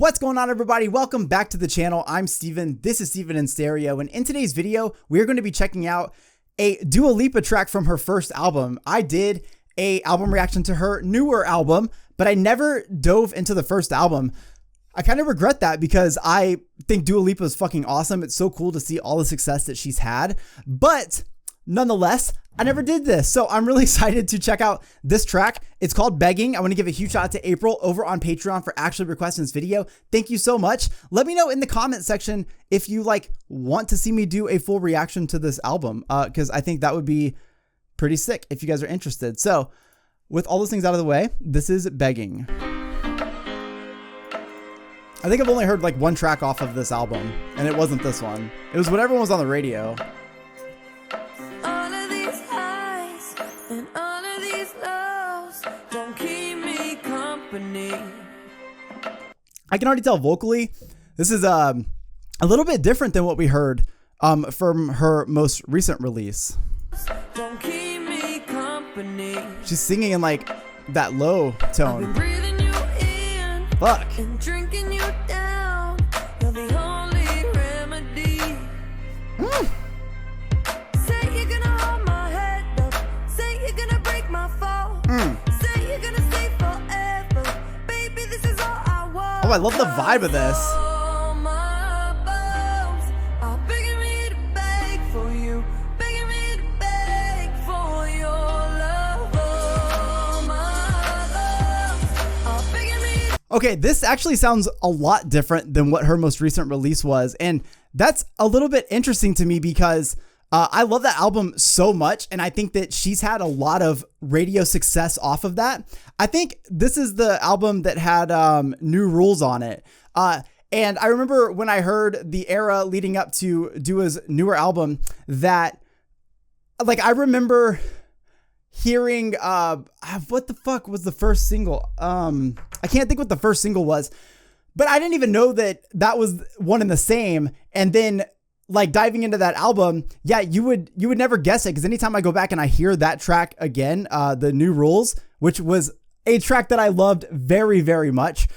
What's going on, everybody? Welcome back to the channel. I'm Steven. This is Steven in Stereo, and in today's video, we're going to be checking out a Dua Lipa track from her first album. I did a album reaction to her newer album, but I never dove into the first album. I kind of regret that because I think Dua Lipa is fucking awesome. It's so cool to see all the success that she's had, but nonetheless, I never did this. So I'm really excited to check out this track. It's called Begging. I want to give a huge shout out to April over on Patreon for actually requesting this video. Thank you so much. Let me know in the comment section if you want to see me do a full reaction to this album, because I think that would be pretty sick if you guys are interested. So with all those things out of the way, this is Begging. I think I've only heard one track off of this album, and it wasn't this one. It was whatever was on the radio. I can already tell vocally, this is a little bit different than what we heard from her most recent release. Don't keep me company. She's singing in that low tone. Fuck. And drinking you down. You're the only remedy. Say you're gonna hold my head up. Say you're gonna break my fall. Say you're gonna stay forever. Baby, this is all I want. Oh, I love the vibe of this. All my bones are begging me to beg for you. Begging me to beg for your love. All my bones are begging me. Okay, this actually sounds a lot different than what her most recent release was. And that's a little bit interesting to me because I love that album so much. And I think that she's had a lot of radio success off of that. I think this is the album that had New Rules on it. And I remember when I heard the era leading up to Dua's newer album that I remember hearing what the fuck was the first single? I can't think what the first single was, but I didn't even know that that was one and the same. And then diving into that album, yeah, you would never guess it, because anytime I go back and I hear that track again, the New Rules, which was a track that I loved very, very much,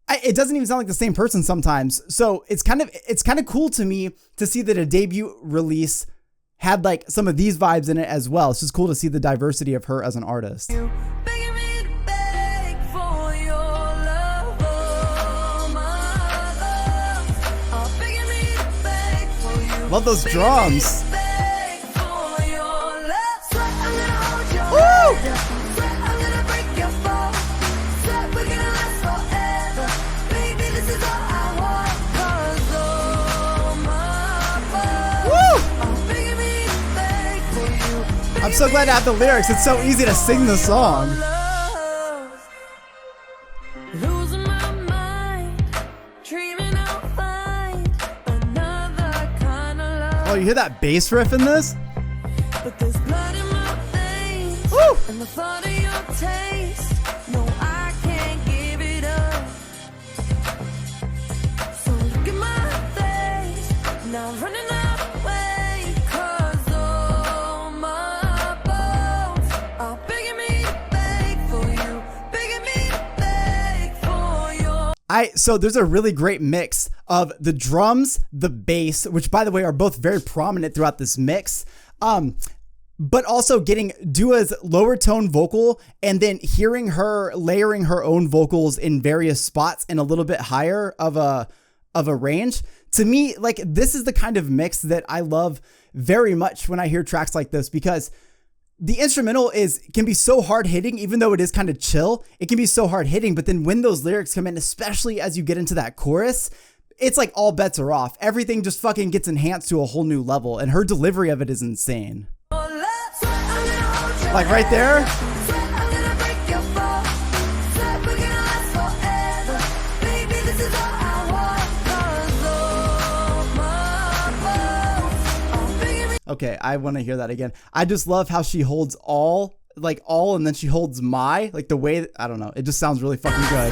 it doesn't even sound like the same person sometimes. So it's kind of cool to me to see that a debut release had some of these vibes in it as well. It's just cool to see the diversity of her as an artist. Love those drums. Woo! I'm so glad to have the lyrics. It's so easy to sing the song. Oh, you hear that bass riff in this? But there's blood in my veins. Woo! And the thought of your taste. No, I can't give it up. So look at my face. Now running away. 'Cause all my bones are begging me to beg for you. Begging me to beg for your. So there's a really great mix of the drums, the bass, which by the way are both very prominent throughout this mix, but also getting Dua's lower tone vocal and then hearing her layering her own vocals in various spots in a little bit higher of a range. To me, this is the kind of mix that I love very much when I hear tracks like this, because the instrumental can be so hard hitting, even though it is kind of chill. It can be so hard hitting, but then when those lyrics come in, especially as you get into that chorus, it's all bets are off. Everything just fucking gets enhanced to a whole new level, and her delivery of it is insane. Right there. Okay, I want to hear that again. I just love how she holds all, and then she holds my, the way, I don't know. It just sounds really fucking good.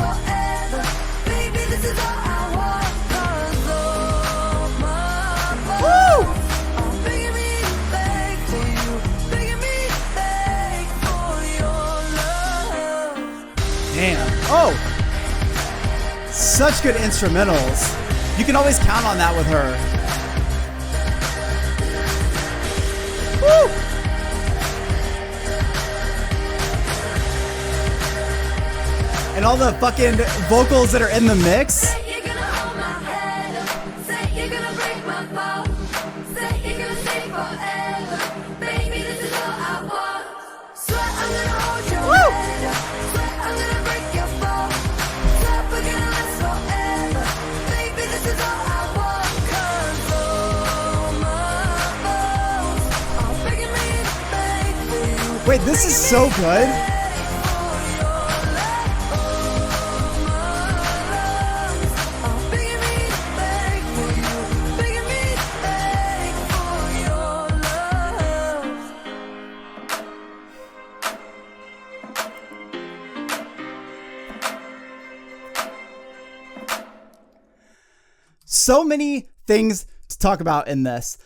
Woo! Damn. Oh! Such good instrumentals. You can always count on that with her. Woo! And all the fucking vocals that are in the mix. Say you're gonna hold my head up. Say you're gonna break my fall. Say you're gonna stay forever. Baby, this is all I want. Swear I'm gonna hold your head up. Swear I'm gonna break your fall. Swear we're gonna last forever. Baby, this is all I want. 'Cause all my bones are begging me to beg for you. Wait, this is so good. So many things to talk about in this.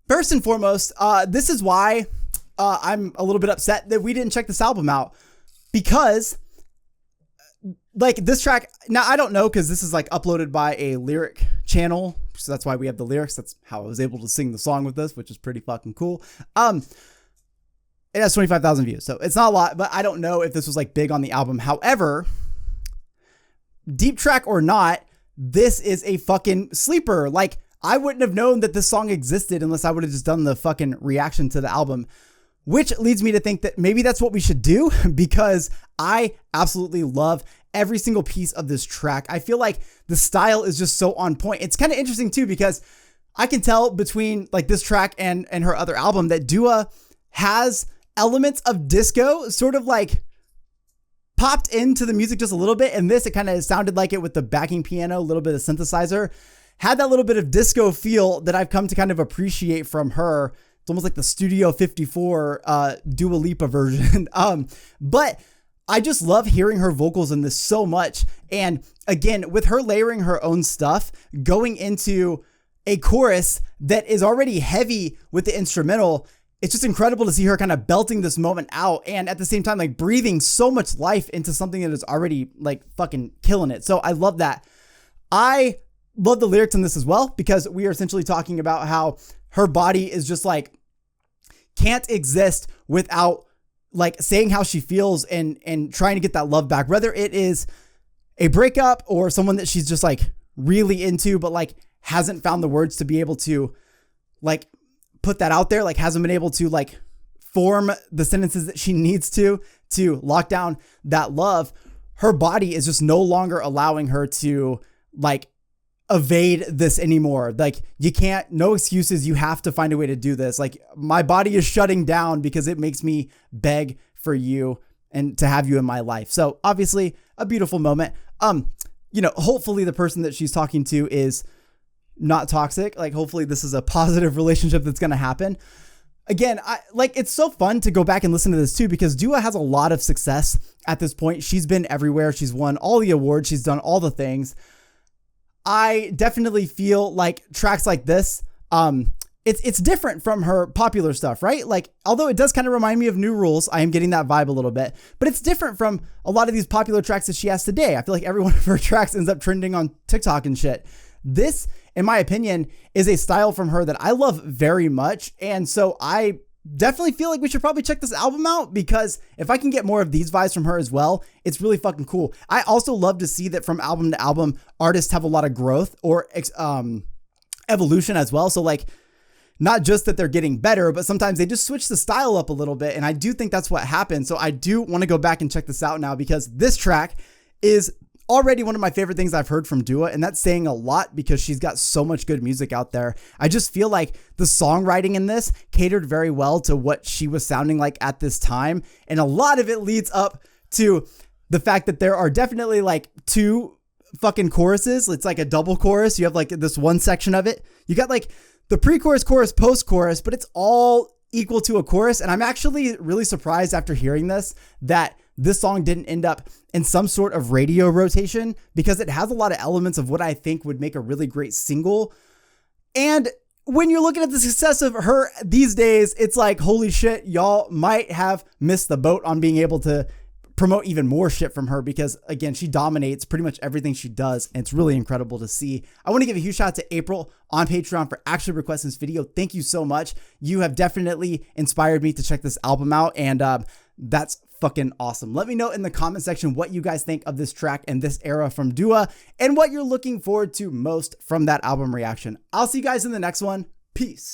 First and foremost, this is why I'm a little bit upset that we didn't check this album out, because like this track, now I don't know, because this is like uploaded by a lyric channel, so that's why we have the lyrics. That's how I was able to sing the song with this, which is pretty fucking cool. It has 25,000 views, so it's not a lot, but I don't know if this was like big on the album. However, deep track or not, this is a fucking sleeper. Like, I wouldn't have known that this song existed unless I would have just done the fucking reaction to the album, which leads me to think that maybe that's what we should do, because I absolutely love every single piece of this track. I feel like the style is just so on point. It's kind of interesting too, because I can tell between like this track and her other album that Dua has elements of disco sort of like popped into the music just a little bit. And this, it kind of sounded like it with the backing piano, a little bit of synthesizer, had that little bit of disco feel that I've come to kind of appreciate from her. It's almost like the Studio 54 Dua Lipa version. But I just love hearing her vocals in this so much. And again, with her layering her own stuff, going into a chorus that is already heavy with the instrumental, it's just incredible to see her kind of belting this moment out, and at the same time, like breathing so much life into something that is already like fucking killing it. So I love that. I love the lyrics in this as well, because we are essentially talking about how her body is just like, can't exist without like saying how she feels and trying to get that love back, whether it is a breakup or someone that she's just like really into, but like hasn't found the words to be able to like put that out there, like hasn't been able to like form the sentences that she needs to lock down that love. Her body is just no longer allowing her to like evade this anymore. Like, you can't, no excuses. You have to find a way to do this. Like, my body is shutting down because it makes me beg for you and to have you in my life. So obviously a beautiful moment. You know, hopefully the person that she's talking to is not toxic. Like, hopefully this is a positive relationship that's going to happen. Again, it's so fun to go back and listen to this too, because Dua has a lot of success at this point. She's been everywhere. She's won all the awards. She's done all the things. I definitely feel like tracks like this, it's different from her popular stuff, right? Like, although it does kind of remind me of New Rules, I am getting that vibe a little bit, but it's different from a lot of these popular tracks that she has today. I feel like every one of her tracks ends up trending on TikTok and shit. This, in my opinion, is a style from her that I love very much. And so I definitely feel like we should probably check this album out, because if I can get more of these vibes from her as well, it's really fucking cool. I also love to see that from album to album, artists have a lot of growth or evolution as well. So like, not just that they're getting better, but sometimes they just switch the style up a little bit. And I do think that's what happened. So I do want to go back and check this out now, because this track is already one of my favorite things I've heard from Dua, and that's saying a lot because she's got so much good music out there. I just feel like the songwriting in this catered very well to what she was sounding like at this time, and a lot of it leads up to the fact that there are definitely like two fucking choruses. It's like a double chorus. You have like this one section of it. You got like the pre-chorus, chorus, post-chorus, but it's all equal to a chorus, and I'm actually really surprised after hearing this that this song didn't end up in some sort of radio rotation, because it has a lot of elements of what I think would make a really great single. And when you're looking at the success of her these days, it's like, holy shit, y'all might have missed the boat on being able to promote even more shit from her because, again, she dominates pretty much everything she does, and it's really incredible to see. I want to give a huge shout out to April on Patreon for actually requesting this video. Thank you so much. You have definitely inspired me to check this album out, and that's fucking awesome. Let me know in the comment section what you guys think of this track and this era from Dua, and what you're looking forward to most from that album reaction. I'll see you guys in the next one. Peace.